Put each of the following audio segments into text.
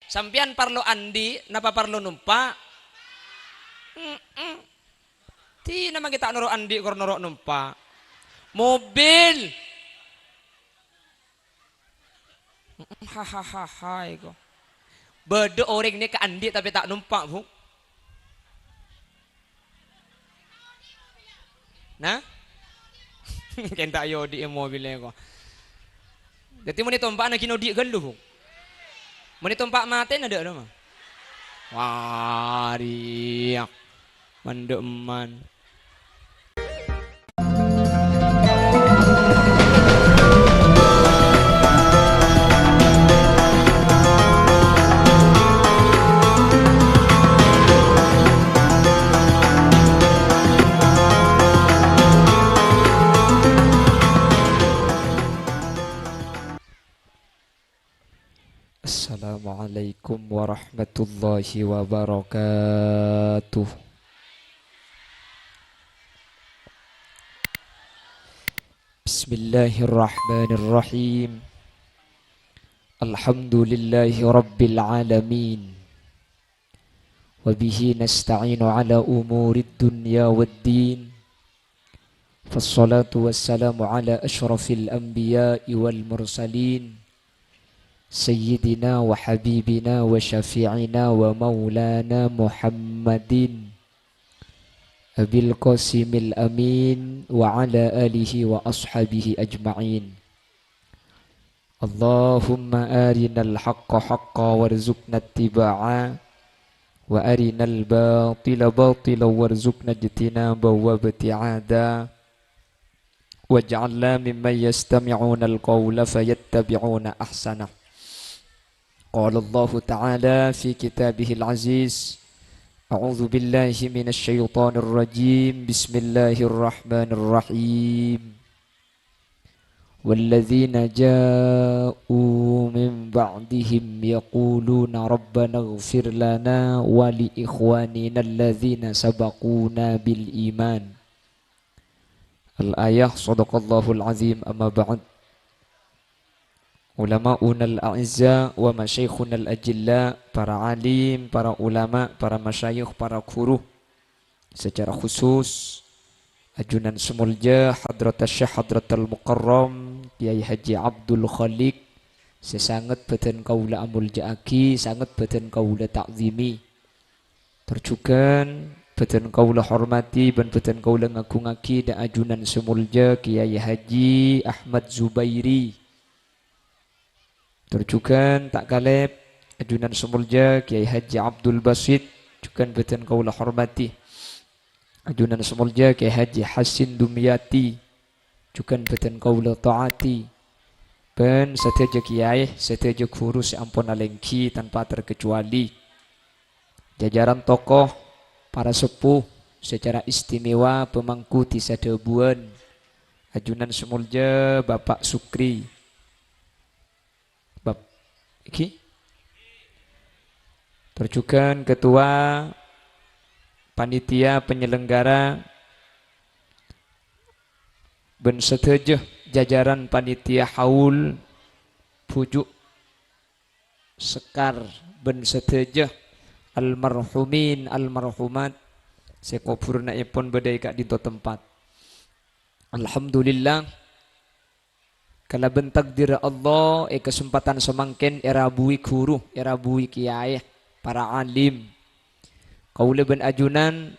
Sampian parlo andi, napa parlo numpak? Ti nama kita noro andi kor noro numpak. Mobil. Hahaha iko. Bede orang ini ke andi tapi tak numpak, Bu. Nah? Kenta yo di mobilnya ko. Jadi mau ditompak nak kino di gelu, Bu. Mau ditompak mati ada nama. Wah, riak. Mandeman. Assalamualaikum warahmatullahi wabarakatuh. Bismillahirrahmanirrahim. Alhamdulillahi rabbil alamin. Wabihi nasta'inu ala umurid dunya waddin. Fassalatu wassalamu ala ashrafil anbiya'i wal mursalin. Sayyidina wa habibina wa syafi'ina wa maulana Muhammadin Abil Qasimil Amin wa ala alihi wa ashabihi ajma'in. Allahumma arinal haqqa haqqa warzuqna ittiba'a wa arinal batila batila warzuqna ijtinaba wa ibti'ada waj'alna mimman yastami'una al-qawla fayattabi'una ahsanah. Qala Allah Ta'ala fi kitabihil aziz. A'udzu billahi minasy syaithanir rajim. Bismillahirrahmanirrahim. Walladzina ja'u min ba'dihim yaquluna rabbana ighfir lana wa li ikhwanina alladzina sabaquna bil iman. Al-ayah. Shadaqallahul azim. Amma ba'd. Ulama'unal a'izza wa masyaikhunal ajilla, para alim, para ulama, para masyayikh, para guru, secara khusus ajunan semulja Hadratas Syekh Hadratul Mukarram Kiai Haji Abdul Khaliq, sesangat beten kaula amulja aki, sangat beten kaula takzimi, terjugan beten kaula hormati dan beten kaula ngagungaki dan ajunan semulja Kiai Haji Ahmad Zubairi, terjugan tak kalep ajunan semulja Kiai Haji Abdul Basit, juga beten kaulah hormati ajunan semulja Kiai Haji Hasin Dumyati, juga beten kaulah taati, ben seteja kiai seteja guru seampun alengki tanpa terkecuali, jajaran tokoh para sepuh secara istimewa pemangku tisadebuan ajunan semulja Bapak Sukri terjugan ketua panitia penyelenggara ben setejeh jajaran panitia haul pujuk sekar ben setejeh almarhumin almarhumat sekopurna ipun badai kak dinto tempat. Alhamdulillah kala bentakdir Allah kesempatan semangkin era bui guru, era bui kiai, para alim. Kaula ben ajunan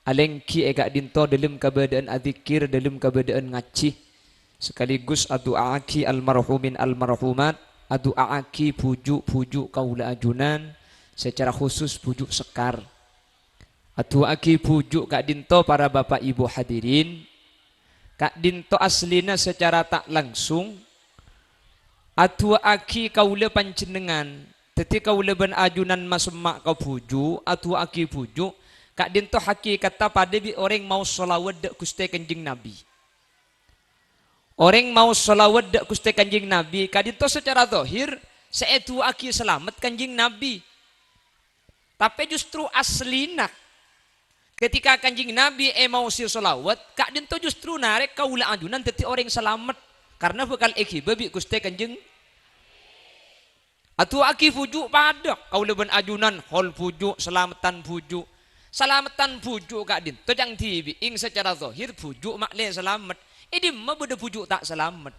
alengki eka dinto dalam keadaan adzikir, dalam keadaan ngaji. Sekaligus adu'aki almarhumin almarhumat, adu'aki pujuk kaula ajunan secara khusus pujuk sekar. Adu'aki pujuk kak dinto para bapak ibu hadirin. Kak dinto aslina secara tak langsung atua aki kaula panjenengan teti kaula ben ajunan masemak kau puju atua aki puju kak dinto hakikata pada bi orang mau sholawat dak Gusti Kanjeng Nabi, orang mau sholawat dak Gusti Kanjeng Nabi kak dinto secara zahir seetu aki selamat Kanjeng Nabi, tapi justru aslina ketika Kanjeng Nabi mau sir solawat, kak dinto justru narik kaula ajunan teti orang selamat karena bakal babi Gusti Kanjeng Atu aki pujuk pada kau leben ajunan hol pujuk selamatan pujuk. Selamatan pujuk kak din. Tu jang tibi ing secara zahir pujuk makle selamat. Idi mah beda pujuk tak selamat.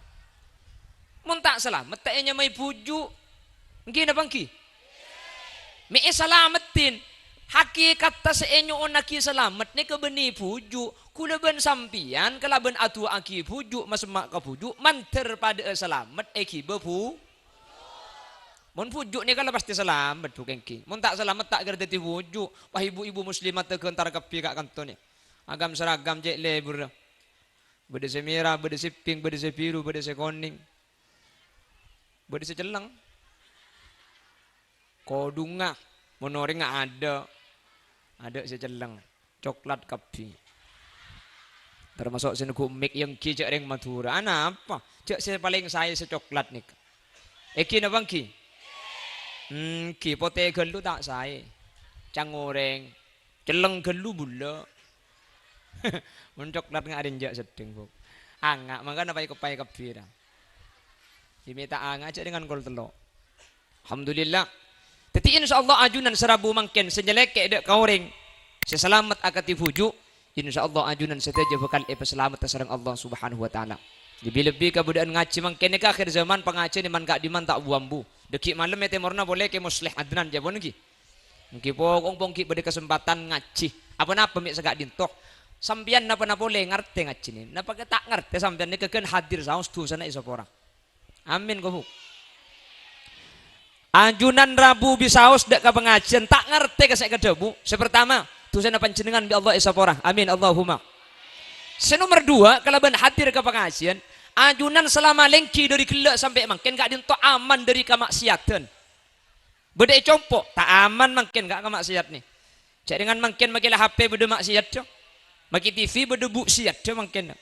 Mun tak selamat tak nya mai pujuk. Nggih na bangki? Me selamatin. Hakikat ta seenyo onaki selamat ni kebeni pujuk. Kula ben sampian kalaben atu aki pujuk masemak ka pujuk manter pada selamat eki bepu. Mun pujuk ni kalau pasti selamat tu kengki. Mun tak selamat tak gerti pujuk. Wah ibu-ibu muslimat tegentar kepi kak kanton ni. Agam seragam jek lebur. Bede semira, bede seping, bede sepiru, bede sekoning. Bede secelang. Kodunga, monoring ada. Ada secelang. Coklat kepi. Termasuk senuku mik yang ki cek ring Madura. Ana apa? Cek saya paling saya secoklat nih. Eki na bangki? Ki pote gelu tak saya. Cang goreng. Celeng gelu bula. Mencoklat nggak ada njak sedeng bu. Angak mangga napai kepai kepira. Diminta angak aja dengan kol telok. Alhamdulillah. Tapi insyaallah ajunan serabu mangken senjelek dek kaureng. Seselamat akati pujuk. Insyaallah ajunan seteja bekal selamat sareng Allah Subhanahu wa taala. Lebih-lebih kabudaan ngaji mangkene ke akhir zaman pengaji ni man gak diman tak buambu. Deki malam ya temorna boleh ke muslih adnan jabon ki. Mungkin pokong ki bade kesempatan ngaji. Apa-apa mik segak dintok. Sampian napa boleh ngerti ngaji ni. Napa ke tak ngerti sampian ni keken hadir saus tu sana isop orang. Amin kau. Ajunan Rabu bisaus dek ke pengajian tak ngerti ke saya kedebu. Sepertama tu sana panjenengan bi Allah isop orang. Amin Allahumma. Senomor dua kalau ben hadir ke pengajian. Ajunan selama lengki dari kelak sampai makin gak dinto aman dari kemaksiatan. Beda compok tak aman makin gak kemaksiat nih. Cak dengan makin makilah HP beda maksiat cok. Maki TV beda buksiat cok makin.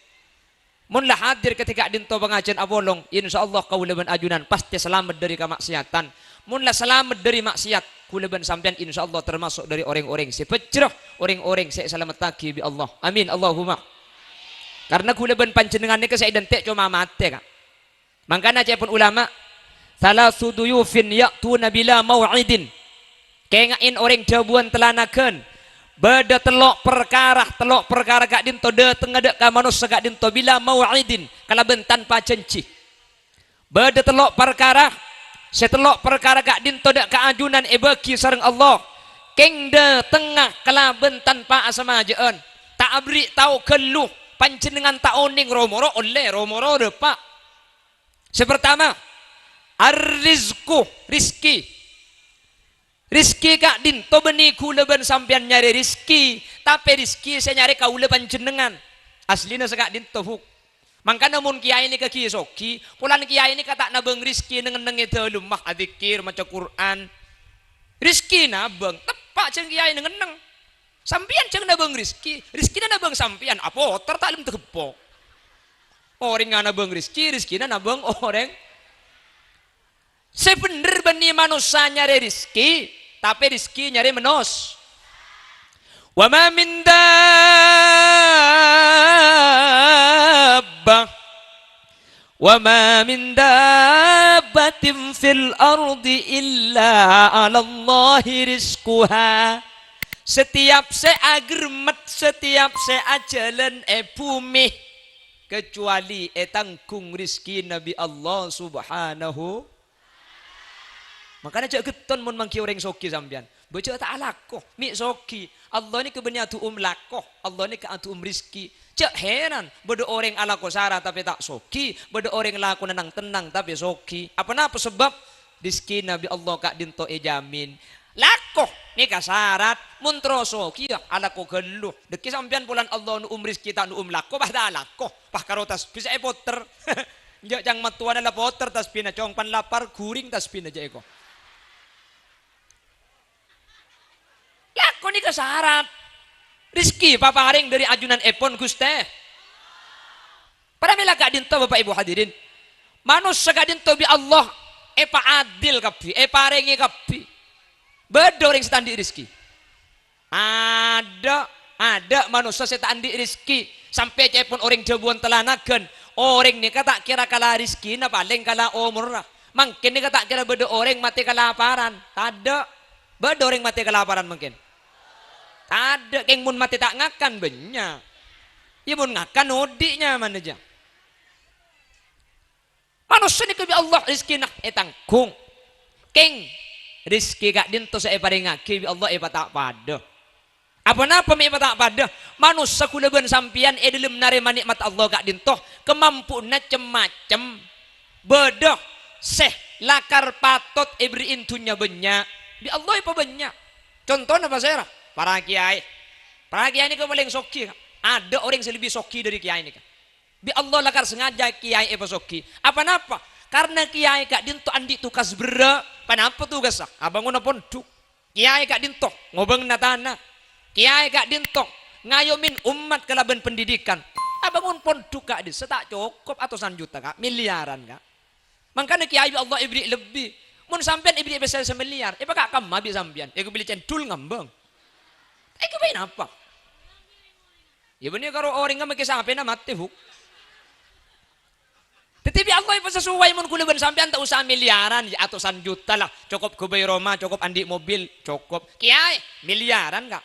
Mun lah hadir ketika dinto pengajian abolong, insyaallah kau leben ajunan pasti selamat dari kemaksiatan. Mun lah selamat dari maksiat, kau leben sampean insyaallah termasuk dari orang-orang sepecrah, orang-orang saya selamat taki bi Allah. Amin Allahumma. Karena kula ben panjenengan ni saya identik cuma mate kak. Makanya cepun ulama salasu duyufin ya'tuna bila mau'idin. Kengain orang jabuan telanakeun. Beda telok perkara gak dinto dateng ada ka manusia gak dinto bila mau'idin kalaben tanpa janji. Beda telok perkara setelok perkara gak dinto dak kaajunan bagi sareng Allah. Keng de tengah kalaben tanpa asamajeun. Tak abri tau keluh panjenengan tak oning romoro oleh romoro depak. Sepertama ar-rizku rizki. Rizki kak dinto beni kula ben sampean nyari rizki, tapi rizki saya nyari kaula panjenengan. Aslina segak dinto huk. Mangkana mun kiai ini ke kiai soki, pulan kiai ini kata nabeng rizki nengen itu lumah adzikir maca Quran. Rizki nabeng tepak ceng kiai nengen. Sampian ceng nabeng rizki na nabeng sampian apa tertalim tegepo. Orang nga nabeng rizki na nabeng orang. Sebener beni manusia nyari rizki, tapi rizki nyari menos. Wa ma min dabbah wa ma min dabbatin fil ardi illa 'ala Allahi rizquha. Setiap seagermet, setiap seajalan bumi kecuali tanggung rizki Nabi Allah Subhanahu. Makanya cak geton mun mangki orang soki sampean. Baca tak alakoh, mi soki. Allah ni kebenya tu lakoh, Allah ni ke atu rizki. Cak heran, beda orang alako sara tapi tak soki, beda orang laku nenang tenang tapi soki. Apa sebab rizki Nabi Allah kak dinto jamin. Lakoh ni kasarat muntroso kia alako geluh deki sampean pulan Allah nu rizki tak nu lakoh bah lakoh pah karotas bisa poter jang matuan ala poter tas pina cong pan lapar guring tas pina ja eko lakoh ni kasarat rizki paparing dari ajunan epon Guste pada mila gak dinto Bapak Ibu hadirin manusia gak dinto bi Allah pa adil kapi paringi kapi. Beda orang setandi rizki. Ada manusia setandi rizki sampai cepun orang jabuan telanakan. Orang ni kata kira kala rizki na paling kala umur. Mungkin ni kata kira beda orang mati kelaparan. Ada. Beda orang mati kelaparan mungkin. Ada keng mun mati tak ngakan banyak. Ya mun ngakan odiknya mana aja. Manusia ni kebi Allah rizki nak etangkung. Keng rizki kak dinto sa paring ngaki Allah tak pada. Apa napa mi tak pada? Manusia kulaban sampian dalam narima nikmat Allah kak dinto kemampuan macam-macam. Beda seh lakar patot ibrin tunya banyak. Bi Allah apa banyak. Contohnya apa saya? Para kiai ini kemaling soki. Ada orang yang lebih soki dari kiai ini. Bi Allah lakar sengaja kiai apa soki. Apa napa? Karena kiai kak dinto andi tukas bera. Panapa tugas? Abangun pondok. Kiai kak dinto ngobeng natana. Kiai kak dinto ngayomin umat kelaban pendidikan. Abangun pondok kak di setak cukup atusan juta kak, miliaran kak. Makanya kiai Allah ibri lebih. Mun sampean ibri besar semiliar. Apa kak kamu habis sampean? Aku beli centul ngambang. Kebain apa? Ya bener kalau orang nggak sampai na mati huk. Tetapi Allah yang sesuai mun kulaban sampean tak usah miliaran, ya atusan juta lah. Cukup kebayi rumah, cukup andi mobil, cukup. Kiai miliaran kak.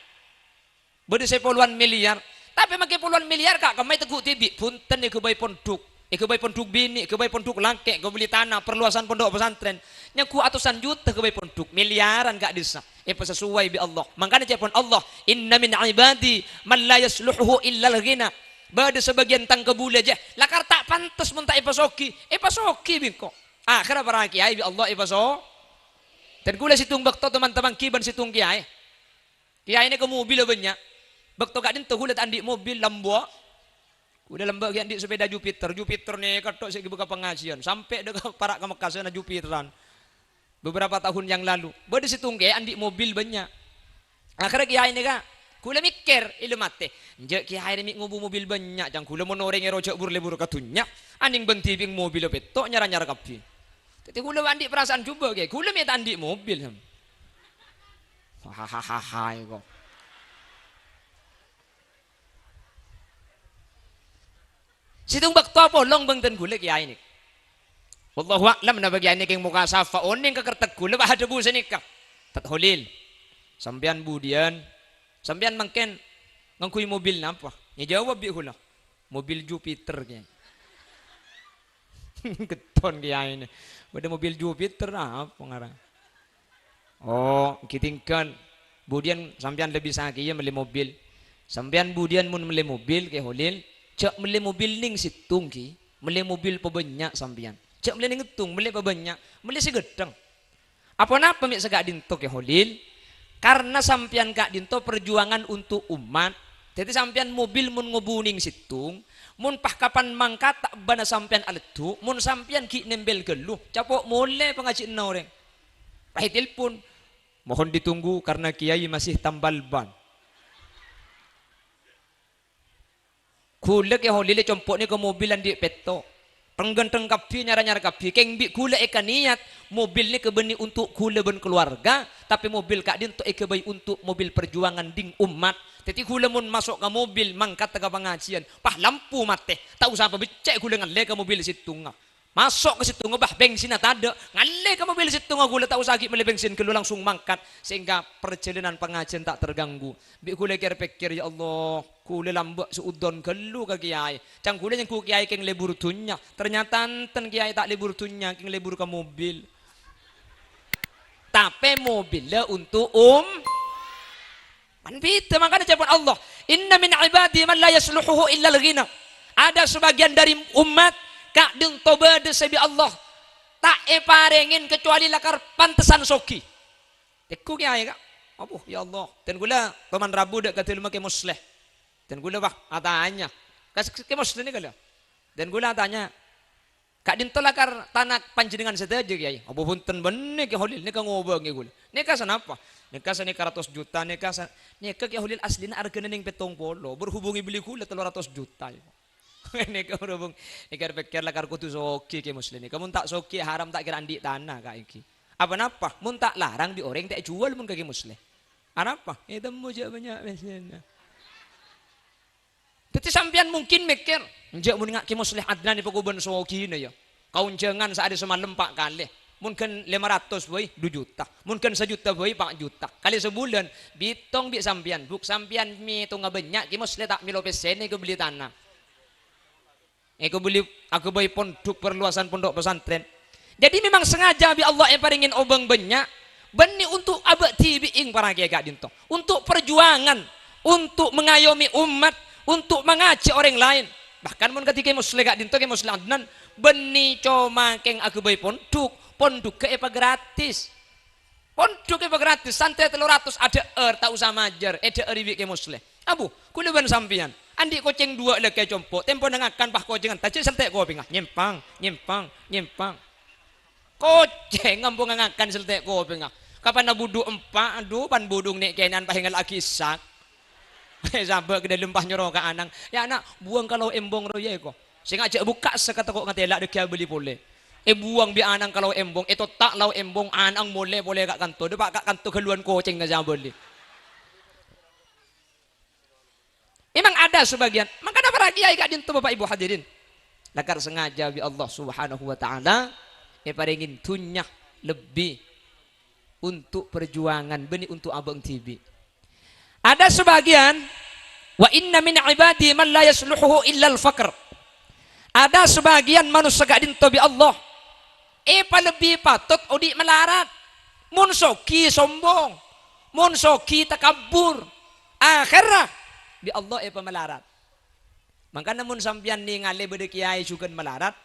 Bede saya puluhan miliar. Tapi makai puluhan miliar kak, kamai teguk tibi. Punten ni kebayi pondok. Kebayi pondok bini, kebayi pondok langkek, kau beli tanah, perluasan pondok pesantren. Nyaku atusan juta kebayi pondok, miliaran kak desa. Sesuai bi Allah. Makanya cepon Allah, inna min ibadi man la yasluhu illa al-ghina. Bada sebagian tang kebule aja. Lakar tak pantas mun tak ipasoki. Ipasoki bingko. Akhirnya para kiai bi Allah ipaso. Dan kula situng bakto teman-teman kiban situng kiai. Kiai ini ke mobil banyak. Bakto kak din tuhulat andi mobil lambua. Udah lembak yang di sepeda Jupiter nih katok sih buka pengajian sampai dekat para ke Mekah sana Jupiteran beberapa tahun yang lalu. Bade situng ke andi mobil banyak. Akhirnya kiai ini kak, kula mikir ilu mate. Njek kiai ini ngubu mobil banyak, jang kula monoreng rojak burle-bur katunya, aning benti bing mobil petok nyara-nyara kapi. Tapi kula andi perasaan coba ke, kula minta andi mobil. Hahaha kok. Situng bakto apa long bang ten gula kiai ini. Wallahu a'lam na bagi ini keng muka safa oning kekertek gula bah ada busa nikah. Tat holil. Sampean budian. Sampean mangken ngangkui mobil napa? Nya jawab bi hula. Mobil Jupiter kiai. Keton kiai ini. Ada mobil Jupiter apa ngarang? Oh, kitingkan. Budian sampean lebih sakit ya beli mobil. Sampean budian mun beli mobil ke holil. Cak beli mobil ning situng ki, beli mobil pebanyak sampean. Cak beli ning ngitung, beli pebanyak, beli segedang. Apa napa mik segak dinto ke holil? Karena sampean kak dinto perjuangan untuk umat. Jadi sampean mobil mun ngobuning situng, mun pah kapan mangkat tak bana sampean aletu, mun sampean ki nembel geluh, capok mulai pengajian orang. Pahit telepon, mohon ditunggu karena kiai masih tambal ban. Kula ke holile compok ni ke mobilan di peto. Penggenteng kapi nyara-nyara kapi. Keng bi kula eka niat mobil ni kebeni untuk kula ben keluarga, tapi mobil kak din to eka bay untuk mobil perjuangan ding umat. Teti kula mun masuk ke mobil mangkat ke pengajian, pah lampu mate. Tak usah apa becek kula ngalle ke mobil situ nga. Masuk ke situ nga bah bensin tak ada. Ngalle ke mobil situ nga kula tak usah lagi beli bensin kula langsung mangkat sehingga perjalanan pengajian tak terganggu. Bi kula pikir ya Allah, kula lambak seudon kelu ke kiai. Cang kula yang ku kiai keng lebur tunya. Ternyata enten kiai tak lebur tunya keng lebur ke mobil. Tapi mobilnya untuk Man bita makanya jawaban Allah. Inna min ibadi man la yasluhuhu illa al-ghina. Ada sebagian dari umat kak deng tobade sebi Allah tak parengin kecuali lakar pantesan soki. Teku kiai kak. Apuh ya Allah. Dan gula teman Rabu dak kata lumake musleh. Dan gula bah atanya. Ke musleh ni kala. Dan gula tanya. Kak dinto lakar tanah panjenengan saja kiai. Apa punten benek ke holil nika ngobang gula. Nika sanapa? Nika sa nika 100 juta nika ke holil aslina argana ning 70 berhubungi beli kula 300 juta. Nika berhubung nika pikir lakar kutu soki ke muslim. Kamu tak soki haram tak kira andi tanah kak iki. Apa napa? Mun tak larang di orang tak jual mun kaki muslim. Apa? Itu muja banyak biasanya. Tapi sampean mungkin mikir, njak mun ngak ki muslih Adnan ipo kuben soki na ya. Kaunjangan saat semalam 4 kali. Mungkin 500 boy 2 juta. Mungkin 1 juta boy 4 juta. Kali sebulan bitong bi sampian. Buk sampian mi tu ngabanyak ki mosle tak milo pesen ke beli tanah. Aku beli pondok perluasan pondok pesantren. Jadi memang sengaja bi Allah yang paringin obeng banyak. Bani untuk abad tibiing para kiai kak dinto. Untuk perjuangan, untuk mengayomi umat, untuk mengajak orang lain. Bahkan mun ketika musle kak dinto ke musle adnan, bani cuma keng aku beli pondok ke apa gratis. Pondok ke apa gratis, santai 300 ada tak usah majar, ada ribi ke musle. Abu, kuliban sampian. Andi koceng 2 lagi compok, tempo nengakan pah kocengan, tajik seltek kopi ngah, nyempang. Koceng ngampung nengakan seltek kopi ngah. Kapan na budu 4, aduh pan budung nek kenan pahingal lagi sak. Sampai ke dalam pah nyoro ka anang. Ya anak buang kalau embong roye ko. Sing aja buka sekata kok ngatela dek beli boleh. Buang bi anang kalau embong, itu tak lau embong anang boleh kak kanto. Depak kak kanto keluan koceng ka beli. Memang ada sebagian. Maka ada para kiai kak dinto Bapak Ibu hadirin. Lakar sengaja bi Allah Subhanahu wa taala paringin tunyah lebih untuk perjuangan benih untuk abang tibi. Ada sebagian wa inna min ibadi man la yasluhuhu illa al-faqr. Ada sebagian manusia gak dinto bi Allah. Lebih patut odi melarat. Mun soki sombong, mun soki takabur. Akhirah bi Allah melarat. Maka namun sampian ni ngale bede kiai sukan melarat.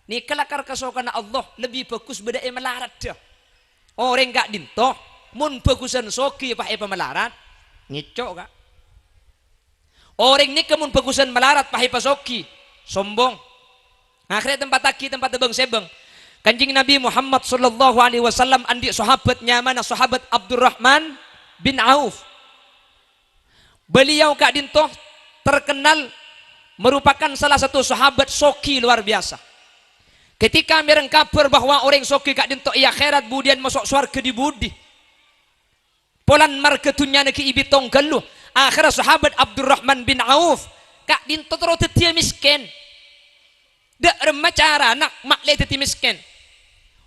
Ni kelakar kasokan Allah lebih bagus bede melarat dah. Orang gak dinto, mun bagusan soki apa melarat, ngicok kak. Orang ni kemun bagusan melarat pahi pasoki, sombong. Akhirnya tempat taki tempat tebang sebeng. Kanjing Nabi Muhammad sallallahu alaihi wasallam andi sahabatnya mana sahabat Abdurrahman bin Auf. Beliau kak dinto terkenal merupakan salah satu sahabat soki luar biasa. Ketika mereng kabar bahwa orang soki kak dinto iya akhirat budian masuk surga di budi. Polan marketunya neki ibitong galuh. Akhirnya sahabat Abdurrahman bin Auf kak dinto terus tetia miskin. Dak remacara nak makle teti miskin.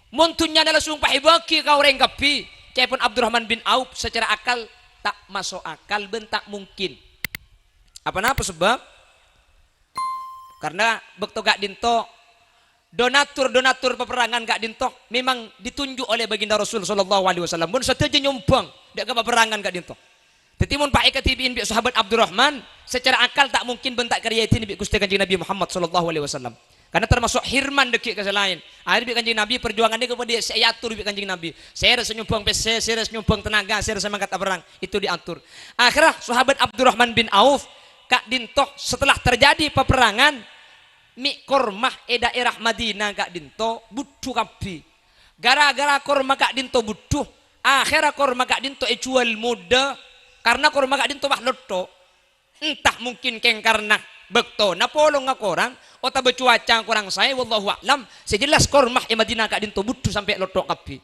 Muntunya adalah sumpah ibaki kau orang kapi. Cepun Abdurrahman bin Auf secara akal tak masuk akal bentak mungkin. Apa sebab? Karena bekto kak dinto donatur peperangan kak dinto memang ditunjuk oleh baginda Rasul sallallahu alaihi wasallam. Mun sateja nyumbang dak ke peperangan kak dinto. Teti mun pae katibiin bi sahabat Abdurrahman secara akal tak mungkin bentak karyatin bi Gusti Kanjeng Nabi Muhammad sallallahu alaihi wasallam. Karena termasuk hirman dekik ke selain. Akhir bi Kanjeng Nabi perjuangannya kepada saya atur bi Kanjeng Nabi. Saya rasa nyumbang PC, saya rasa nyumbang tenaga, saya rasa mangkat perang, itu diatur. Akhirnya sahabat Abdurrahman bin Auf kak dinto setelah terjadi peperangan mi kormah daerah Madinah kak dinto butuh kapi. Gara-gara korma kak dinto butuh, akhirnya korma kak dinto jual muda karena korma kak dinto bah lotto. Entah mungkin keng karena bekto na polong nga korang o tabe cuaca kurang saya wallahu a'lam. Sejelas kormah Madinah kak dinto butuh sampai lotto kapi.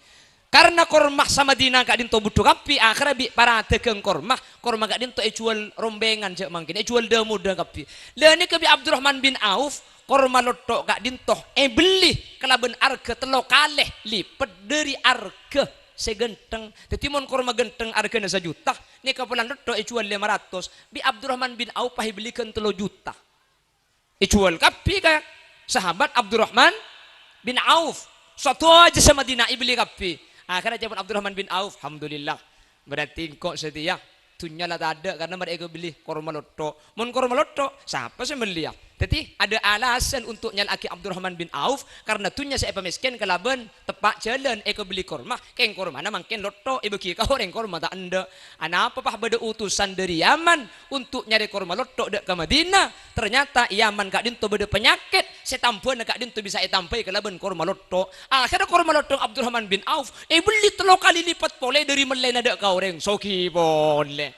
Karena kormah sama Madinah kak dinto butuh kapi, akhirnya bi para tegeng kormah kak dinto jual rombengan cek mungkin jual dah muda kapi. Lani ke bi Abdurrahman bin Auf korma lotok kak dintoh beli kelaban arga telo kaleh lipat dari arga segenteng. Tetimon korma genteng arga na 1 juta ni kapulan lotok jual 500 bi Abdurrahman bin Auf pahi belikan 3 juta jual kapi kayak sahabat Abdurrahman bin Auf suatu aja sama Madinah beli kapi. Akhirnya jawaban Abdurrahman bin Auf, alhamdulillah berarti kok setia tunya lah tak ada karena mereka beli korma lotok. Mun korma lotok siapa sih beli ya? Jadi ada alasan untuk nyalaki Abdurrahman bin Auf karena tunya saya pemiskin kelaban tepak jalan beli korma keng korma na mangken lotok bagi kau orang korma tak anda. Apa pah beda utusan dari Yaman untuk nyari korma lotok dek ke Madinah. Ternyata Yaman kak dinto beda penyakit setampuan kak dinto bisa etampai kelaban korma lotok. Akhirnya korma lotok Abdurrahman bin Auf beli 3 kali lipat boleh dari melena dek kau orang soki boleh.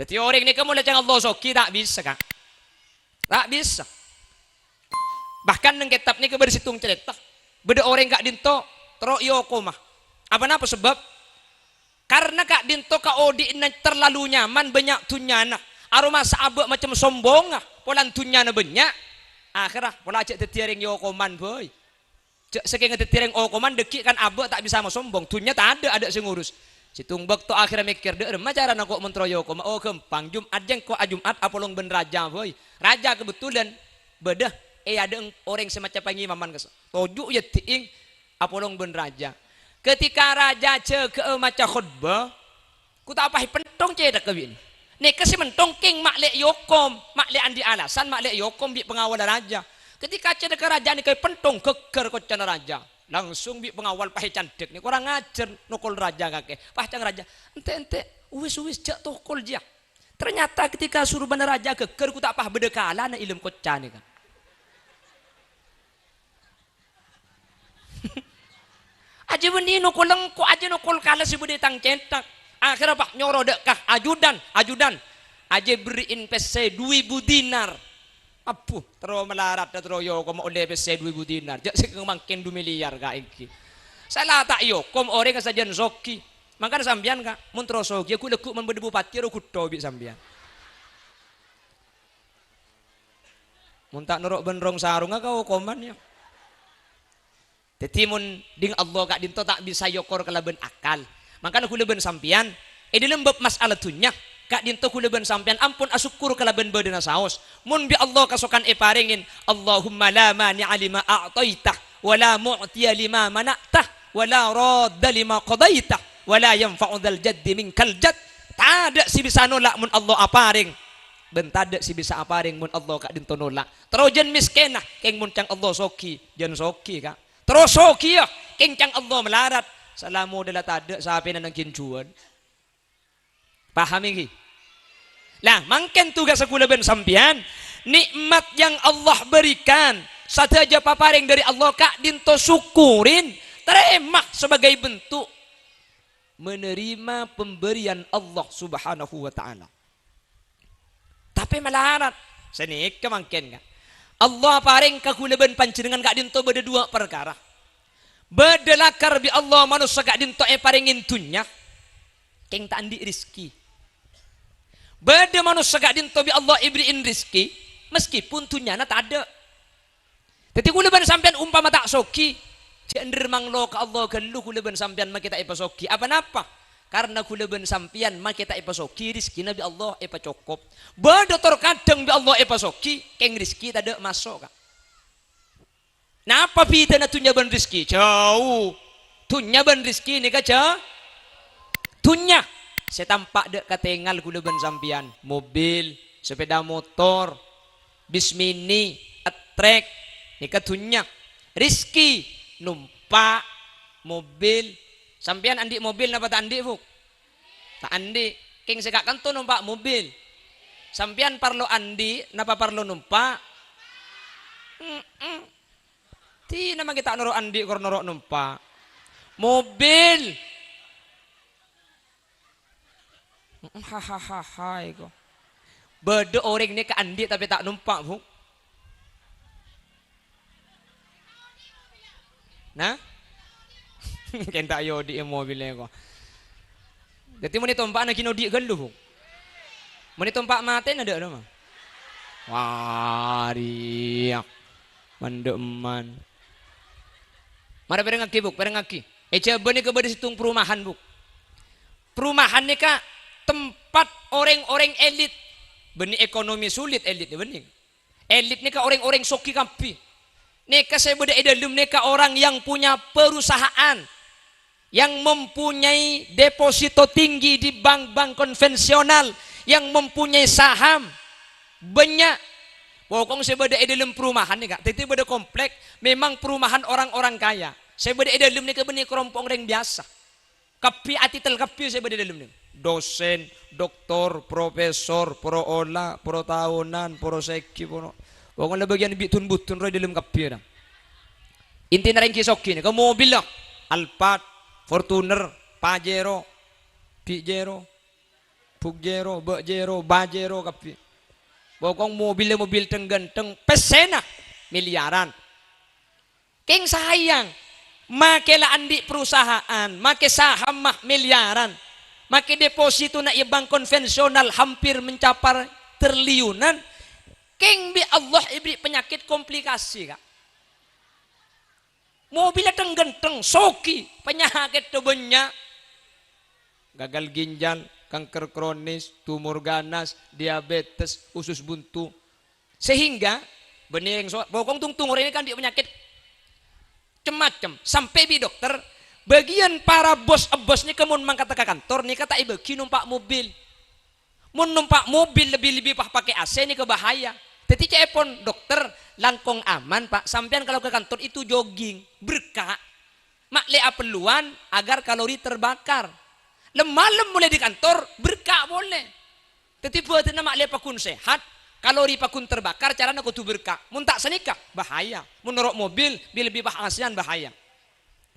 Jadi orang ini kamu lihat Allah soki tak bisa kak. Tak bisa. Bahkan neng kitab ni kebersitung cerita. Beda orang kak dinto tero yoko mah. Apa sebab? Karena kak dinto kak odi terlalu nyaman banyak tunyana. Aroma saabak macam sombong polan tunyana banyak. Akhirah pola cek tetiaring yoko man boy. Cek saking ngetireng koman deki kan abe tak bisa mau sombong. Tunya tak ada sing ngurus. Si tungbek tu akhirnya mikir deh, cara nak mentroyo koma. Oh gampang Jumat jeng ko Jumat apolong ben raja boy. Raja kebetulan bedah ada orang semacam pengimaman kes. Toju ya tiing apolong ben raja. Ketika raja ke maca khutbah, ku tak apa pentong cedak kewin. Nek kasi mentong king maklek yokom, maklek andi alasan maklek yokom bi pengawal raja. Ketika cedak kerajaan ni kay pentong keker kocan raja. Langsung bi pengawal pahe cantik ni kurang ngajar nokol raja kakek. Pahcang raja, ente uwis jak tokol dia. Ternyata ketika suruh bener raja keker ku tak pah bedekala na ilmu kocan ni kan. Aja benih nokol lengko aja nokol kala si bude tang cetak. Akhirnya pak nyoro dekah ajudan. Aja beriin PC 2000 dinar. Apuh, terus melarat terus yo kom oleh PC 2000 dinar. Jak sik mangkin 2 miliar ka iki. Salah tak yo kom orang kasajan soki. Mangkan sambian ka mun terus soki aku lekuk men bedebu pati ro kutho bi sambian. Mun tak norok benrong sarung ka koman yo. Tetimun ding Allah kak dinto tak bisa yokor kelaben akal. Makanya aku leben sampian. Dalam bab masalah tunya kak dinto aku leben sampian. Ampun asukur kelaben badana saos. Mun bi Allah kasukan paringin. Allahumma la mani'a lima a'taitah. Wa la mu'tiya lima mana'tah. Wa la radda lima qadaitah. Wa la yanfa'u dhal jaddi minkal jadd. Tak si bisa nolak mun Allah aparing. Bentada si bisa aparing mun Allah kak dinto nolak. Terojan miskenah. Keng mun cang Allah soki. Jan soki kak. Terus sokia kencang Allah melarat salamu adalah tada sapi nang kincuan paham ini lah mangken tugas aku leben sampian nikmat yang Allah berikan saja paparing dari Allah kak dinto syukurin terima sebagai bentuk menerima pemberian Allah subhanahu wa ta'ala tapi melarat senik kemangken kak Allah paring kakuleben panjenengan kak dinto beda dua perkara. Bedelakar bi Allah manusia kak dinto paringin dunya. Keng tak andi rizki. Beda manusia kak dinto bi Allah ibriin rizki. Meskipun dunya na tak ada. Jadi kuleben sampean umpama tak soki. Jender manglo ka Allah gelu kuleben sampean makita ipasoki. Apa napa? Karena kuleben sampian makita ipasoki rizki nabi Allah cokop. Bada terkadang bi Allah ipasoki keng rizki tak ada masuk kak. Napa pita na tunya ban rizki jauh. Tunya ban rizki ni kaca. Tunya saya tampak dek katengal kuleben sampian mobil, sepeda motor, bis mini, atrek ni katunya rizki numpak mobil. Sampian andi mobil napa tak andi buk? Tak andi. King sekak kanto numpak mobil. Sampian parlo andi napa parlo numpak? Ti nama kita noro andi kor noro numpak. Mobil. Hahaha iko. Bede orang ni ke andi tapi tak numpak buk. Nah? Kenta yo di mobilnya ko. Jadi mau ditompak nak kino di gelu. Mau ditompak mati ada mah. Wariak. Mandeman. Mari perengaki buk, perengaki. Coba ni ke situng perumahan buk. Perumahan ni kak tempat orang-orang elit. Benih ekonomi sulit elit ni benih. Elit ni kak orang-orang soki kampi. Neka saya beda dalam neka orang yang punya perusahaan yang mempunyai deposito tinggi di bank-bank konvensional yang mempunyai saham banyak pokoknya saya beda dalam perumahan nih kak itu beda komplek memang perumahan orang-orang kaya saya beda dalam nih kebenih kerompong orang biasa kapi atitel kapi saya beda dalam nih dosen, doktor, profesor, pro olah, pro tahunan, pro seki, pro pokoknya bagian bitun butun roy dalam kapi dah inti nareng kisoki nih ke mobil lah Alphard Fortuner, Pajero, Pijero, Pugjero, Bajero, Bajero kapi. Bokong mobil tenggenteng pesena miliaran. King sayang, makela andi perusahaan, make saham mah miliaran. Make deposito na bank konvensional hampir mencapai triliunan. King bi Allah ibri penyakit komplikasi kak. Mobilnya genteng, soki, penyakit tuh banyak. Gagal ginjal, kanker kronis, tumor ganas, diabetes, usus buntu. Sehingga benih yang bokong tungtung orang ini kan dia penyakit macam sampai bi dokter bagian para bos nih kemun mangkat ke kantor nih kata ibu numpak mobil. Mun numpak mobil lebih-lebih pakai AC nih kebahaya. Jadi cepon dokter langkong aman pak. Sampean kalau ke kantor itu jogging berkah. Mak lea peluan agar kalori terbakar. Lem mulai di kantor berkah boleh. Tapi buat nama lea pakun sehat. Kalori pakun terbakar cara nak tu berkah. Mun tak senikah bahaya. Mun norok mobil lebih bahasian bahaya.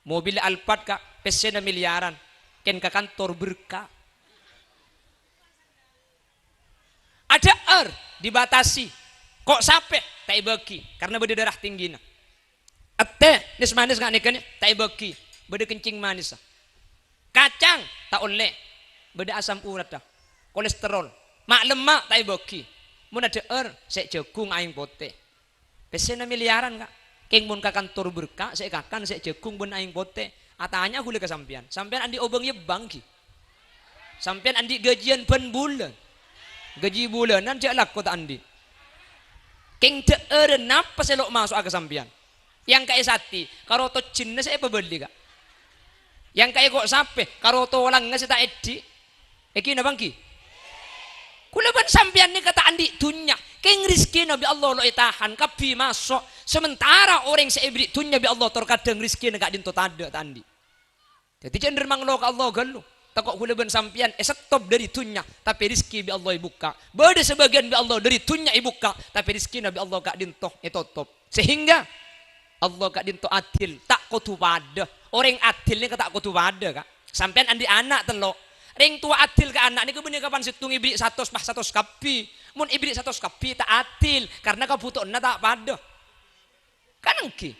Mobil Alphard kak pesena miliaran. Ken ke kantor berkah. Ada dibatasi. Kok sampai tak bagi karena beda darah tinggi na. Ate nis manis nggak nikahnya tak bagi beda kencing manis. Kacang tak oleh beda asam urat dah. Kolesterol. Mak lemak tak bagi. Mun ada saya jagung aing pote. Pesena miliaran kak. Keng mun ka kantor berkah saya kakan saya jagung ben aing pote. Atanya hule ke sampean. Sampean andi obengnya bangki. Sampean andi gajian ben bulan. Gaji bulanan jak laku tak andi. Keng teeren napa selok masuk ke sampean. Yang kayak sati, karo to jinna saya pebeli kak. Yang kayak kok sape, karo to walang nggak tak edi. Eki na bangki. Kulaban sampean ni kata andi dunya. Keng rizki nabi Allah lo itahan kapi masuk. Sementara orang seibri dunya bi Allah terkadang rizki nak dinto tada tandi. Jadi cenderung lo ke Allah galu. Takok kulaban sampean stop dari dunya tapi rizki bi Allah ibuka. Bada sebagian bi Allah dari dunya ibuka tapi rizki nabi Allah kak dinto top. Sehingga Allah kak dinto adil tak kutu pada. Orang adil ni kata kutu pada kak. Sampean andi anak telok. Ring tua adil ke anak ni kebenar kapan situng ibrik 100 kapi. Mun ibrik 100 kapi tak adil karena kau butuh na tak pada. Kan engki.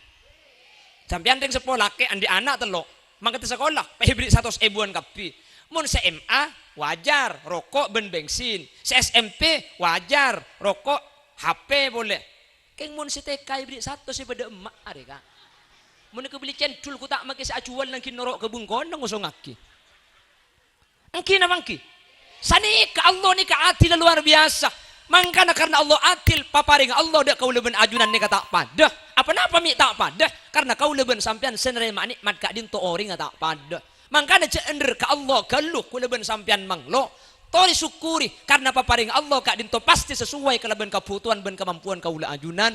Sampean ring sekolah ke andi anak telok. Mangkat sekolah pe ibrik 100 ribuan kapi. Mun SMA wajar rokok ben bensin. SMP wajar rokok HP boleh. Keng mun si TK ibrik 100 si pada emak are kak. Mun ke beli cendul ku tak make acuan nang norok kebun konong usung aki. Engki na mangki. Sani ka Allah ni ka adil luar biasa. Mangkana karena Allah adil paparing Allah dak kau leben ajunan ni tak pada. Apa napa mi tak pada? Karena kau leben sampean senerima nikmat kak dinto orang tak pada. Mangkana cender ka Allah galuh ku leben sampean manglo. Tori syukuri karena paparing Allah kak dinto pasti sesuai kelebihan kebutuhan ben kemampuan kaula ajunan.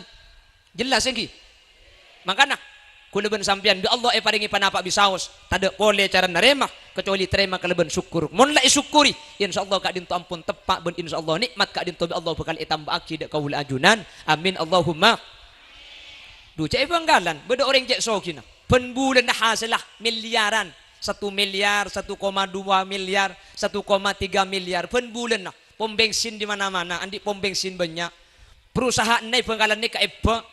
Jelas engki. Mangkana kulaban sampean bi Allah paringi panapa bisaos tada boleh cara nerima kecuali terima kelebihan syukur. Mun la syukuri insyaallah kak dinto ampun tepak ben insyaallah nikmat kak dinto bi Allah bakal itambah akid kaula ajunan. Amin Allahumma. Du cai banggalan beda orang cek sokina. Ben bulan hasilah miliaran. 1 miliar, 1,2 miliar, 1,3 miliar ben bulan nah. Pom bensin di mana-mana, andi pom bensin banyak. Perusahaan nai banggalan ni ka eba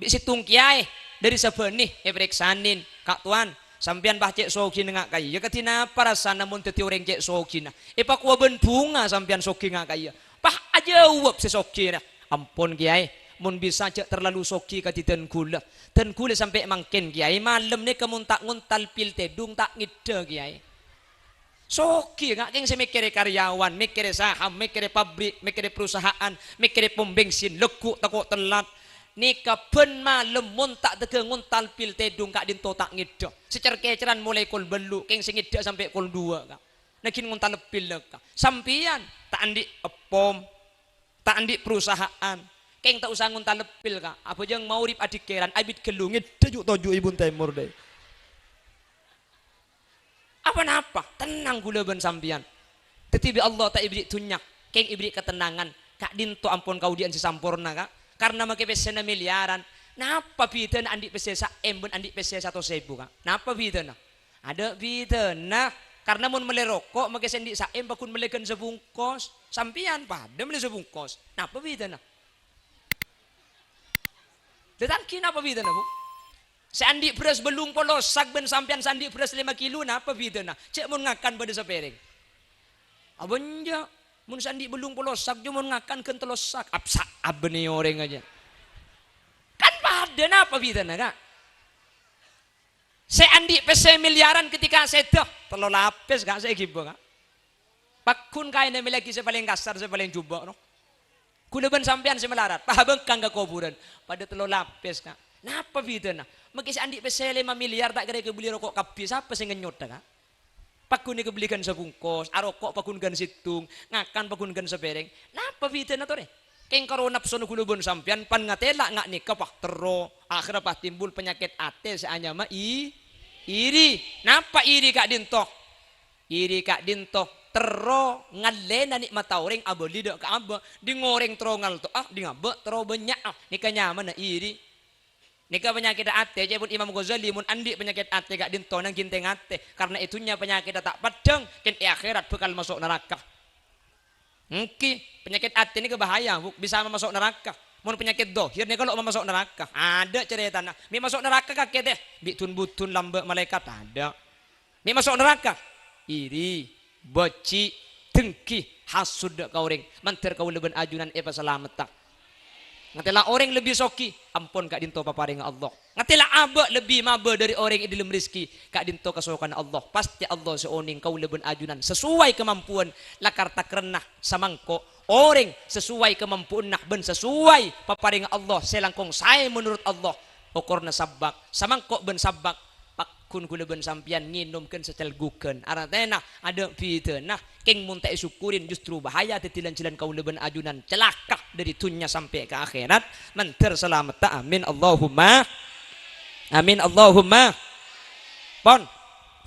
bi situng kiai dari sebenih periksanin kak tuan sampean bah cek soki ngak kaya ya katina para sana mun teti orang cek soki na pak waben bunga sampean soki ngak kaya pah aja uap si soki na ampun kiai mun bisa cek terlalu soki katiten gula dan gula sampai mangken kiai malam ni kemun tak nguntal pil tedung tak ngide kiai soki ngak keng semikir karyawan mikir saham mikir pabrik mikir perusahaan mikir pom bensin lekuk takut telat nika ben malem mun tak tege nguntal pil tedung kak dinto tak ngida secer keceran mulai kol belu keng sing ngida sampai kol 2 kak nakin nguntal pil kak sampian tak andi pom tak andi perusahaan keng tak usah nguntal pil kak apa jang mau rip adik keran abit gelungit tujuk toju ibun timur deh apa napa tenang gula ben sampian tetibi Allah tak ibrik tunyak keng ibrik ketenangan kak dinto ampun kau dian si sampurna kak karena make pesena miliaran. Napa bidana andi pese ben andi pese 100.000 kak? Napa bidana? Ada bidana karena mun mele rokok make sendi saem bakun melegan sebungkos. Sampian pada mele sebungkos. Napa bidana? Tetangki napa bidana bu? Sandi beras belum polosak ben sampian sandi beras 5 kilo napa bidana? Cek mun ngakan pada sepereng. Abanja mun sandi belum polosak cuma ngakan kentelosak apsa abeni orang aja kan pada napa bidana kak Saya andi pese miliaran ketika saya dah telo lapis gak saya gibo kak. Pakun kain yang lagi saya paling kasar saya paling jubah no. Kuleban sampean saya melarat. Pahabang kang ke kuburan pada telo lapis kak. Napa gitu nah? Mungkin saya andi pese 5 miliar tak kira beli rokok kabis apa saya ngenyot kak. Pakun ni kebelikan sebungkus, arokok pakunkan situng, ngakan pakunkan sebereng. Napa gitu nah tuh Keng karo nafsu kuleban sampean pan ngatela ngak nikah pak tero akhirnya pak timbul penyakit ate seanya mah iri. Napa iri kak dinto? Iri kak dinto tero ngalena nik matauring abo lidak ka abo di ngoreng trongal to di ngabe tero banyak nikah nyaman na iri. Nikah penyakit ate jebut Imam Ghazali mun andi penyakit ate kak dinto nang ginteng ate karena itunya penyakit tak padang ken akhirat bakal masuk neraka. Penyakit hati ini kebahaya, bisa masuk neraka. Mau penyakit dohir nih kalau mau masuk neraka, ada cerita nak. Mi masuk neraka kakek deh, bitun butun lambe malaikat ada. Mi masuk neraka, iri, boci, dengki, hasud kau ring, manter kau leben ajunan eva selamat tak. Ngatilah orang lebih soki, ampun kak dinto paparing Allah. Ngatilah abah lebih maba dari orang yang dalam rizki, kak dinto kesokan Allah. Pasti Allah seoning kau leben ajunan sesuai kemampuan lakar tak renah samangko. Orang sesuai kemampuan nak ben sesuai paparing Allah selangkong saya menurut Allah. Okorna sabak, samangko ben sabak. Pakun kula ben sampian nginumkeun secelgukeun. Arantena ada fitnah keng mun tak syukurin justru bahaya tetilan-tilan kaula ben ajunan celaka dari dunia sampai ke akhirat. Manter selamat ta amin Allahumma. Amin Allahumma. Pon.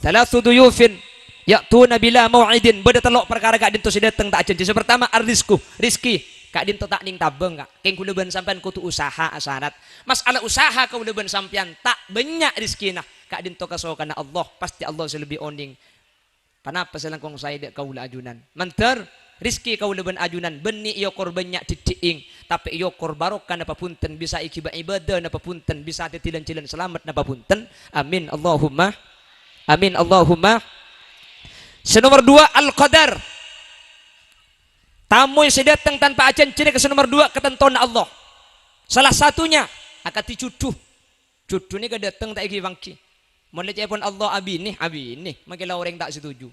Salasu duyufin ya'tuna bila mau'idin beda telok perkara kak dinto dateng tak janji. Pertama arrisku, rizki. Kak dinto tak ning tabeng kak. Keng kula ben sampean kudu usaha asarat. Masalah usaha kula ben sampean tak banyak rizkina. Kak dinto kasokan Allah pasti Allah selebih oning. Panapa selangkong saya dek kaula ajunan. Manter rizki kaula ben ajunan beni yokor banyak titiing tapi yokor barokah napa punten bisa ikiba ibadah napa punten bisa tetilan-tilan selamat napa punten. Amin Allahumma. Amin Allahumma. Senomor 2 al-qadar. Tamu yang sedatang tanpa ajan ciri ke nomor 2 ketentuan Allah. Salah satunya akan dicuduh. Cuduh ini kedatang tak iki bangki. Mulai pun Allah abi nih, makilah orang tak setuju.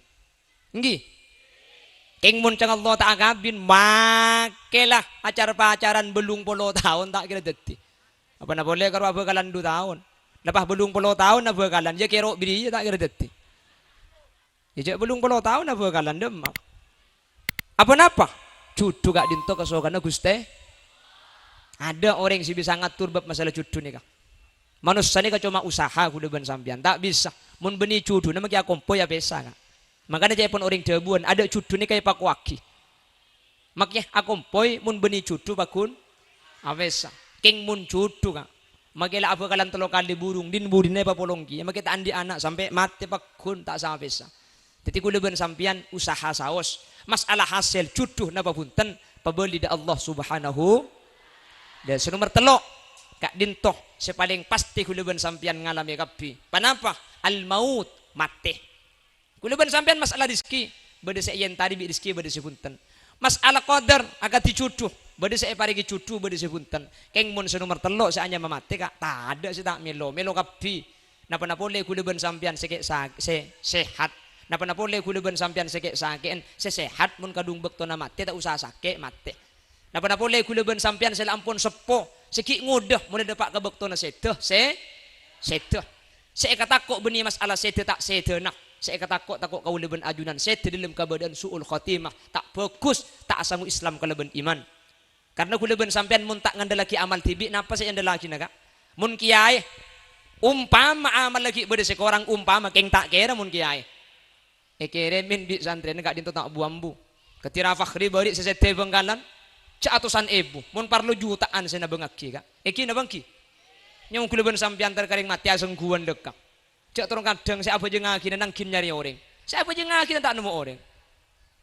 Nggih. Keng mun cang Allah tak agabin, makilah acara-acaran belum 10 tahun tak kira deti. Apa na boleh karo apa kalan 2 tahun. Lepas belum 10 tahun apa kalan, ya kira biri tak kira deti. Ya belum 10 tahun apa kalan demak. Apa napa? Cudu gak dinto kesokan Guste. Ada orang sih bisa ngatur bab masalah cudu nih kak. Manusia ini cuma usaha kudu ben sampean tak bisa. Mun beni cudu nama kia kompo ya bisa kak. Makanya jaya pun orang debuan ada cudu nih kayak pakuaki. Makanya akompoi mun beni cudu pakun avesa. King mun cudu kak. Makanya apa kalian telo kali burung din burine pa polongki. Makanya kita andi anak sampai mati pakun tak sama bisa. Jadi kudu ben sampean usaha saos. Masalah hasil cudu napa punten pabeli da Allah Subhanahu. Dan senomor telok kak dintoh sepaling pasti kuleban sampian ngalami kapi. Panapa? Al maut mati. Kuleban sampian masalah rizki. Bade saya yang tadi bi rizki bade sepunten. Masalah qadar agak dicuduh. Bade saya parigi cudu bade sepunten. Keng mun senomor telok saya hanya memati kak. Tak ada sih tak melo kapi. Napa boleh kuleban sampian sehat. Napa boleh kuleban sampian sakit sehat mun kadung bekto na mati tak usah sakit mati. Napa boleh kuleban sampian sela ampun sepo. Sikit ngudah mulai dapat kebekto na sedah sedah. Saya kata kok beni masalah sedah tak sedah nak. Saya kata kok takut kau leben ajunan sedah dalam keadaan suul khatimah tak bagus tak asamu Islam kaleben iman. Karena kuleben sampean mun tak ngandalaki amal tibi napa saya ngandalaki nak? Mun kiai umpama amal lagi bede sekorang umpama keng tak kira mun kiai. Keremin di santren gak dinto tak buambu. Ketira fakhri bari sesete bengkalan. Cak atusan ibu, mun parlo jutaan saya nabengaki kak. Eki nabengki, nyong kuleban sampian terkaring mati asengguan dekak. Cak turun kadang saya apa je ngaki nangkin nyari orang. Saya apa je ngaki tak nemu orang.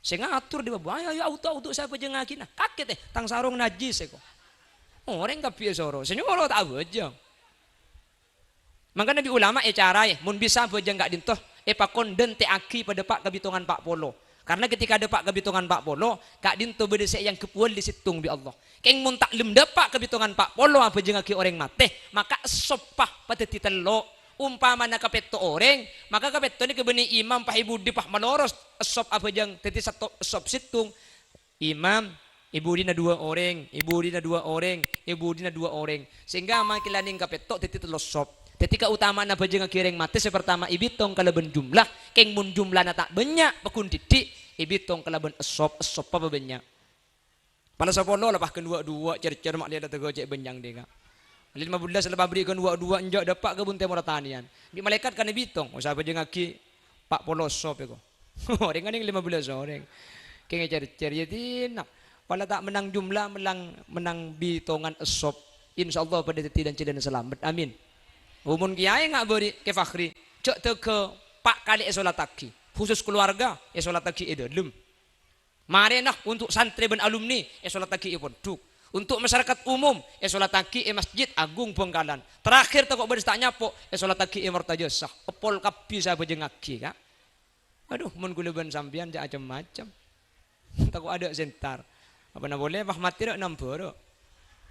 Saya ngatur di bawah, ayo auto saya apa je ngaki nah. Kaget tang sarung najis eko. Orang kapi soro, senyoro tak aja. Makanya di ulama cara mun bisa aja nggak dintoh, pakon den te aki pada pak kebitungan Pak Polo. Karena ketika ada pak kebitungan Pak Polo, kak dinto bedesek yang kepual di situng bi Allah. Keng mun tak lem dapat kebitungan Pak Polo apa jengaki orang mate, maka sopah pada titelo umpama na kapetto oreng, maka kapetto ni kebeni imam pahibudi pah maloros esop apa jang teti satu esop situng imam ibu dina dua orang, ibu dina dua orang, ibu dina dua orang, sehingga makilaning kapetto teti telos sop. Ketika utama na bajeng kireng mati sepertama ibitong kalaban jumlah, keng mun jumlah na tak banyak pakun titik ibitong kalaban esop apa banyak. Pada sapolo lepas kedua-dua cer-cer mak dia datang gojek benjang dia. 15 lepas beri kedua-dua enjak dapat kebun teh pertanian. Di malaikat kan ibitong, usah bajeng aki pak polos sop eko. Orang kan 15 orang. Keng cer-cer jadi nak. Kalau tak menang jumlah menang bitongan esop. Insyaallah pada teti dan cidan selamat. Amin. Umun kiai nggak beri ke fakhri, cek te ke pak kali esolat taki, khusus keluarga esolat taki edalem. Mari nah untuk santri dan alumni esolat taki pondok, untuk masyarakat umum esolat taki masjid agung Bengkalan. Terakhir tak berista nyapo esolat taki martajasah, epol kapi saya bejengaki kak. Aduh, mun kuleban sambian ja macam-macam. Takut ada sentar. Apa nak boleh? Wah mati dak nampur.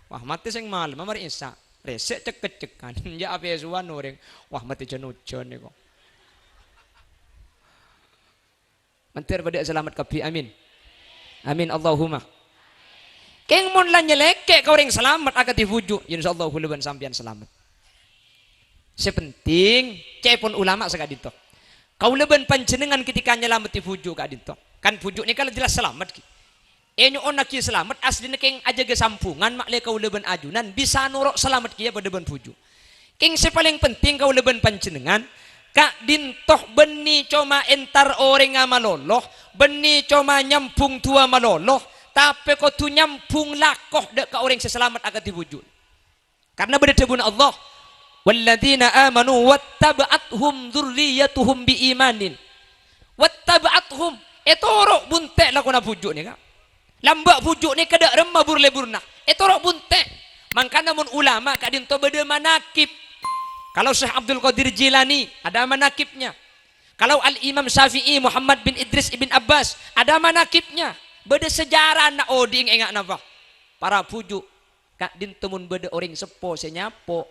Wah mati sing malam mari isa. Resek cek-cekan, ya apa suan orang, wah mati jenujon ni kok. Mentir pada selamat kapi, amin, amin Allahumma. Keng mon lan nyeleke kau orang selamat agak dibujuk, insyaallah huluban sampian selamat. Sepenting, cepon ulama sekali dito. Kau leban panjenengan ketika nyelamat dibujuk kak dito, kan bujuk ni kalau jelas selamat. Enyo onaki selamat asli keng aja ke sampungan makle kau leban ajunan bisa norok selamat kia pada ben puju. Keng sepaling penting kau leban panjenengan kak dintoh beni cuma entar orang amaloloh beni cuma nyampung tua maloloh tapi kau tu nyampung lakoh dek ka orang seselamat agak diwujud. Karena berdebun Allah walladzina amanu wattaba'athum dzurriyyatuhum biimanin wattaba'athum etorok buntek lakona pujuk ni kak. Lambak pujuk ni kada remah burle-burna. Itu rok bunte. Maka namun ulama kadin to beda manakib. Kalau Syekh Abdul Qadir Jilani ada manakibnya. Kalau Al-Imam Syafi'i Muhammad bin Idris ibn Abbas ada manakibnya. Beda sejarah na oding engak napa. Para pujuk kadin temun beda orang sepo senyapo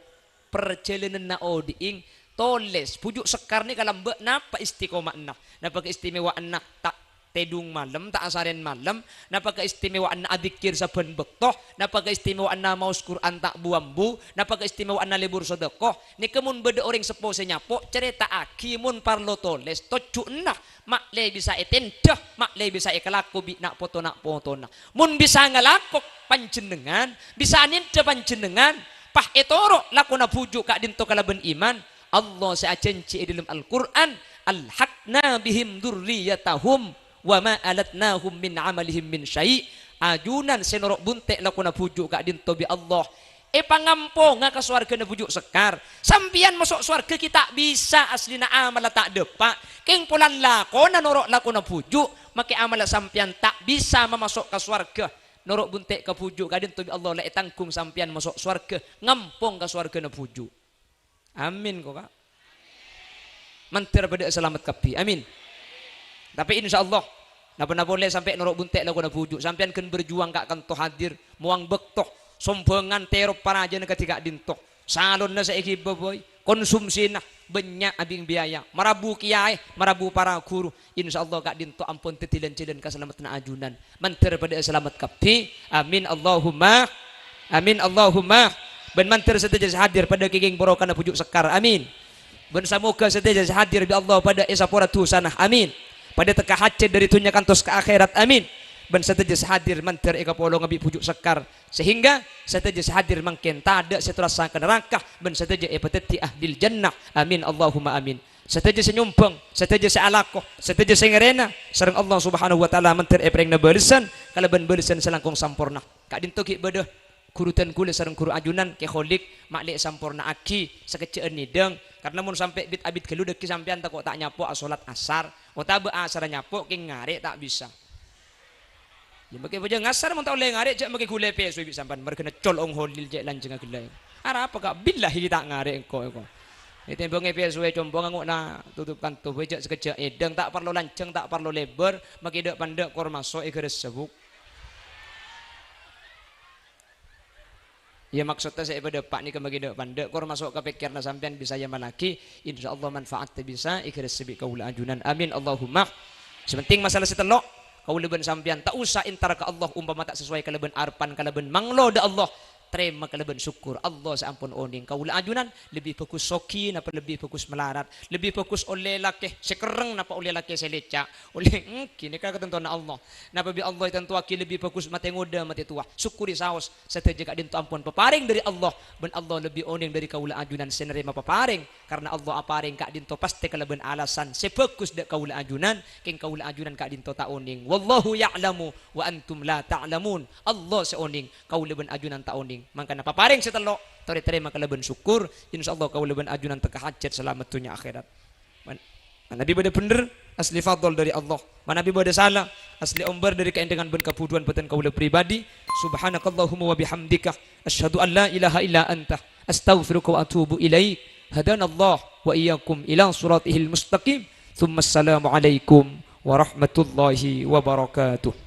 perjalanan na oding toles pujuk sekar ni kalau mbak napa istiqomah nah. Napa keistimewaan nah tak tedung malam tak asaren malam napa keistimewaan na adzikir saben bektoh napa keistimewaan na maus Quran tak buambu napa keistimewaan na libur sedekah ni kemun beda orang sepo senyapo cerita aki mun parlo toles tocu nah mak le bisa etendah mak le bisa ekelaku bi nak foto nak mun bisa ngelakok panjenengan bisa ninte panjenengan pah etoro lakuna pujuk kak dinto kalaben iman Allah seacenci dalam Al-Quran alhaqna bihim dzurriyyatahum wa ma alatnahum min amalihim min syai' ajunan senorok buntek lakuna pujuk kak dinto bi Allah pangampo nga ka swarga na pujuk sekar sampian masuk swarga kita bisa asli na amal tak depak keng pulan lako na norok lakuna pujuk make amal sampian tak bisa memasuk ke swarga norok buntek ka pujuk kak dinto bi Allah la tangkung sampian masuk swarga ngampong ka swarga na pujuk amin kok kak mantir pada selamat kapi amin. Tapi insya Allah napa boleh sampai norok buntek lagu na pujuk sampean kan berjuang kak kanto hadir muang bektoh sombongan terop paraja na ketika dintoh salon na sa boy konsumsi na banyak abing biaya marabu kiai marabu para guru insya Allah kak dintoh ampun tetilan-tilan kaselamat na ajunan mantir pada selamat kapi amin Allahumma amin Allahumma ben mantir seteja hadir pada kiging borokan na pujuk sekar amin ben samoga seteja hadir bi Allah pada esapora tu sana amin pada teka hacet dari dunia kantos ke akhirat amin ben seteja hadir mantir eka polo ngabi pujuk sekar sehingga seteja hadir mangken tada seterasa ke neraka ben seteja epateti ahlil jannah amin Allahumma amin seteja senyumpeng seteja sealakoh seteja sengerena sareng Allah subhanahu wa ta'ala mantir epreng na barisan kalau ben barisan selangkung sampurna kak dinto ki beda kurutan kule sareng kuru ajunan ke kholik maklik sampurna aki sekeceen nideng karena mun sampai bit abit kelu deki sampean tak kok tak nyapo salat asar ota be asar nyapo ke ngare tak bisa ya make bojo ngasar mun tak oleh ngare jak make gule peso bi sampean merkena colong holil jak lanjeng gelai ara apa kak billahi tak ngare engko itu tembonge peso combong nguk na tutup kanto jak sekejak edeng tak perlu lanceng tak perlu lebar make dak pandek kor masuk e geres sebuk Ya maksudnya saya pada pak ni kemagi dek pandek kor masuk ke pikirna sampean bisa yang malaki insyaallah manfaatnya bisa ikhlas sebi kaula ajunan amin Allahumma. Sepenting masalah setelok kaula ben sampean tak usah intar ke Allah umpama tak sesuai kalaban arpan kalaban manglo da Allah terima kalaban syukur Allah seampun oning kaula ajunan lebih fokus soki napa lebih fokus melarat lebih fokus oleh laki sekereng napa oleh laki seleca oleh kini kan ketentuan Allah napa bi Allah tentu aki lebih fokus mate ngoda mate tua syukuri saos seteja kak dintu ampun peparing dari Allah ben Allah lebih oning dari kaula ajunan senerima peparing karena Allah aparing kak dintu pasti kalaban alasan sefokus dak kaula ajunan king kaula ajunan kak dintu ta oning wallahu ya'lamu wa antum la ta'lamun Allah seoning kaula ben ajunan ta oning mangka napaparing setelok tori terima kalaban syukur insyaallah kaula ben ajunan teka hajat selamat dunia akhirat. Nabi bade bener asli fadl dari Allah. Nabi bade salah asli ombar dari keendengan ben kapuduan beten kaula pribadi. Subhanakallahumma wa bihamdika asyhadu an la ilaha illa anta astaghfiruka wa atubu ilaik. Hadanallah wa iyyakum ila siratihil mustaqim. Tsumma assalamu alaikum warahmatullahi wabarakatuh.